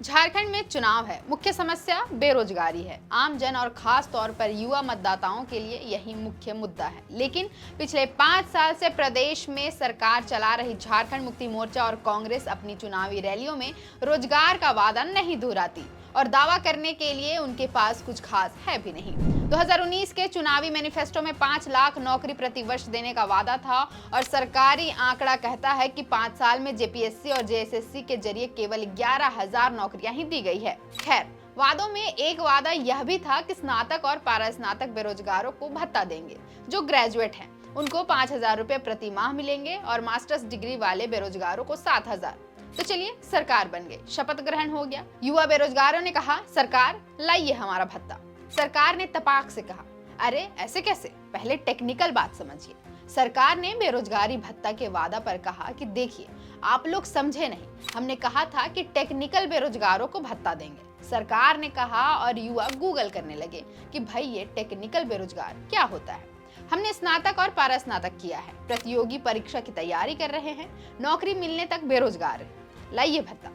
झारखंड में चुनाव है, मुख्य समस्या बेरोजगारी है। आम जन और खास तौर पर युवा मतदाताओं के लिए यही मुख्य मुद्दा है। लेकिन पिछले 5 साल से प्रदेश में सरकार चला रही झारखंड मुक्ति मोर्चा और कांग्रेस अपनी चुनावी रैलियों में रोजगार का वादा नहीं दोहराती और दावा करने के लिए उनके पास कुछ खास है भी नहीं। 2019 के चुनावी मैनिफेस्टो में 5 लाख नौकरी प्रति वर्ष देने का वादा था और सरकारी आंकड़ा कहता है कि 5 साल में जेपीएससी और जेएसएससी के जरिए केवल 11,000 नौकरियां ही दी गई है। खैर, वादों में एक वादा यह भी था कि स्नातक और पारास्नातक बेरोजगारों को भत्ता देंगे। जो ग्रेजुएट हैं उनको 5,000 रुपए प्रति माह मिलेंगे और मास्टर्स डिग्री वाले बेरोजगारों को 7,000। तो चलिए, सरकार बन गई, शपथ ग्रहण हो गया। युवा बेरोजगारों ने कहा, सरकार लाइए हमारा भत्ता। सरकार ने तपाक से कहा, अरे ऐसे कैसे, पहले टेक्निकल बात समझिए। सरकार ने बेरोजगारी भत्ता के वादा पर कहा कि देखिए, आप लोग समझे नहीं, हमने कहा था कि टेक्निकल बेरोजगारों को भत्ता देंगे। सरकार ने कहा और युवा गूगल करने लगे कि भाई ये टेक्निकल बेरोजगार क्या होता है। हमने स्नातक और पारास्नातक किया है, प्रतियोगी परीक्षा की तैयारी कर रहे हैं, नौकरी मिलने तक बेरोजगार है, लाइए भत्ता।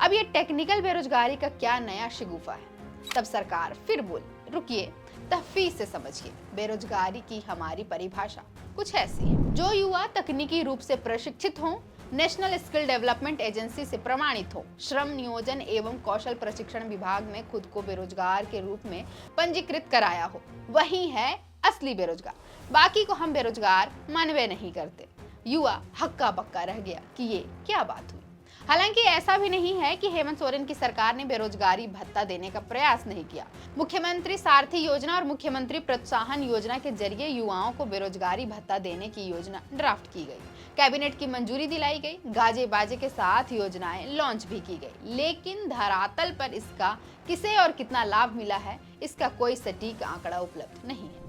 अब ये टेक्निकल बेरोजगारी का क्या नया शिगुफा है। तब सरकार फिर बोली, रुकिए, तफसील से समझिए। बेरोजगारी की हमारी परिभाषा कुछ ऐसी है, जो युवा तकनीकी रूप से प्रशिक्षित हों, नेशनल स्किल डेवलपमेंट एजेंसी से प्रमाणित हो, श्रम नियोजन एवं कौशल प्रशिक्षण विभाग में खुद को बेरोजगार के रूप में पंजीकृत कराया हो, वही है असली बेरोजगार। बाकी को हम बेरोजगार मानवे नहीं करते। युवा हक्का बक्का रह गया कि ये क्या बात हुई। हालांकि ऐसा भी नहीं है कि हेमंत सोरेन की सरकार ने बेरोजगारी भत्ता देने का प्रयास नहीं किया। मुख्यमंत्री सारथी योजना और मुख्यमंत्री प्रोत्साहन योजना के जरिए युवाओं को बेरोजगारी भत्ता देने की योजना ड्राफ्ट की गई, कैबिनेट की मंजूरी दिलाई गई, गाजे बाजे के साथ योजनाएं लॉन्च भी की गई। लेकिन धरातल पर इसका किसे और कितना लाभ मिला है, इसका कोई सटीक आंकड़ा उपलब्ध नहीं है।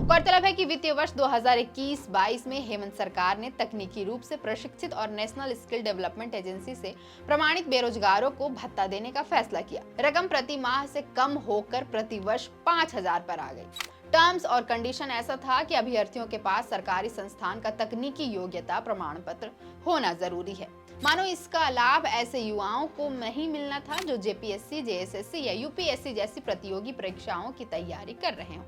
गौरतलब है कि वित्तीय वर्ष 2021-22 में हेमंत सरकार ने तकनीकी रूप से प्रशिक्षित और नेशनल स्किल डेवलपमेंट एजेंसी से प्रमाणित बेरोजगारों को भत्ता देने का फैसला किया। रकम प्रति माह से कम होकर प्रति वर्ष 5,000 पर आ गई। टर्म्स और कंडीशन ऐसा था कि अभ्यर्थियों के पास सरकारी संस्थान का तकनीकी योग्यता प्रमाण पत्र होना जरूरी है। मानो इसका लाभ ऐसे युवाओं को नहीं मिलना था जो जेपीएससी, जेएसएससी या यूपीएससी जैसी प्रतियोगी परीक्षाओं की तैयारी कर रहे हों।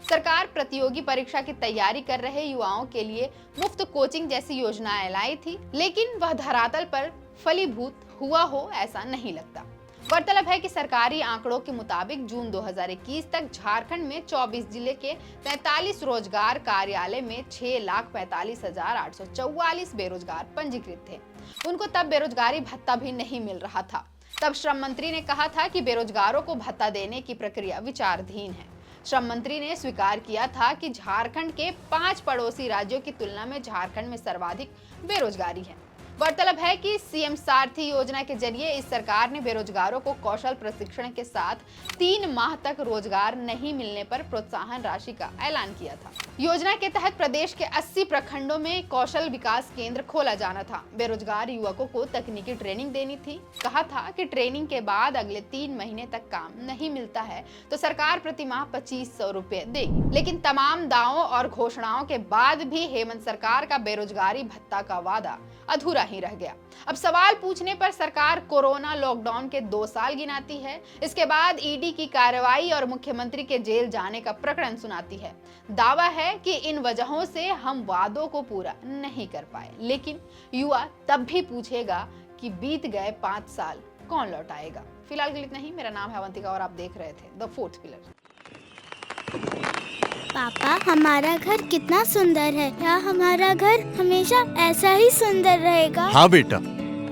सरकार प्रतियोगी परीक्षा की तैयारी कर रहे युवाओं के लिए मुफ्त कोचिंग जैसी योजनाएं लाई थी, लेकिन वह धरातल पर फलीभूत हुआ हो ऐसा नहीं लगता। गौरतलब है कि सरकारी आंकड़ों के मुताबिक जून 2021 तक झारखंड में 24 जिले के 43 रोजगार कार्यालय में 6,45,844 बेरोजगार पंजीकृत थे। उनको तब बेरोजगारी भत्ता भी नहीं मिल रहा था। तब श्रम मंत्री ने कहा था कि बेरोजगारों को भत्ता देने की प्रक्रिया विचाराधीन है। श्रम मंत्री ने स्वीकार किया था कि झारखंड के 5 पड़ोसी राज्यों की तुलना में झारखंड में सर्वाधिक बेरोजगारी है। गौरतलब है कि सीएम सारथी योजना के जरिए इस सरकार ने बेरोजगारों को कौशल प्रशिक्षण के साथ 3 माह तक रोजगार नहीं मिलने पर प्रोत्साहन राशि का ऐलान किया था। योजना के तहत प्रदेश के 80 प्रखंडों में कौशल विकास केंद्र खोला जाना था। बेरोजगार युवकों को तकनीकी ट्रेनिंग देनी थी। कहा था कि ट्रेनिंग के बाद अगले 3 महीने तक काम नहीं मिलता है तो सरकार प्रति माह 2,500 रुपए देगी। लेकिन तमाम दावों और घोषणाओं के बाद भी हेमंत सरकार का बेरोजगारी भत्ता का वादा अधूरा ही रह गया। अब सवाल पूछने पर सरकार कोरोना लॉकडाउन के 2 साल गिनाती है, इसके बाद ईडी की कार्रवाई और मुख्यमंत्री के जेल जाने का प्रकरण सुनाती है। दावा है कि इन वजहों से हम वादों को पूरा नहीं कर पाए। लेकिन युवा तब भी पूछेगा कि बीत गए 5 साल कौन लौटाएगा। फिलहाल के लिए इतना ही। मेरा नाम है अवंतिका और आप देख रहे थे द फोर्थ पिलर। पापा, हमारा घर कितना सुंदर है। क्या हमारा घर हमेशा ऐसा ही सुंदर रहेगा? हाँ बेटा,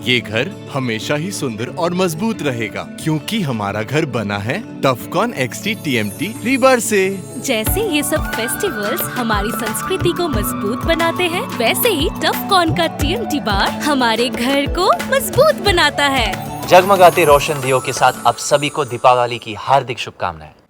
ये घर हमेशा ही सुंदर और मजबूत रहेगा क्योंकि हमारा घर बना है टफकॉन XT TMT रीबार से। जैसे ये सब फेस्टिवल्स हमारी संस्कृति को मजबूत बनाते हैं, वैसे ही टफकॉन का TMT बार हमारे घर को मजबूत बनाता है। जगमगाते रोशन दियों के साथ आप सभी को दीपावली की हार्दिक शुभकामनाएं।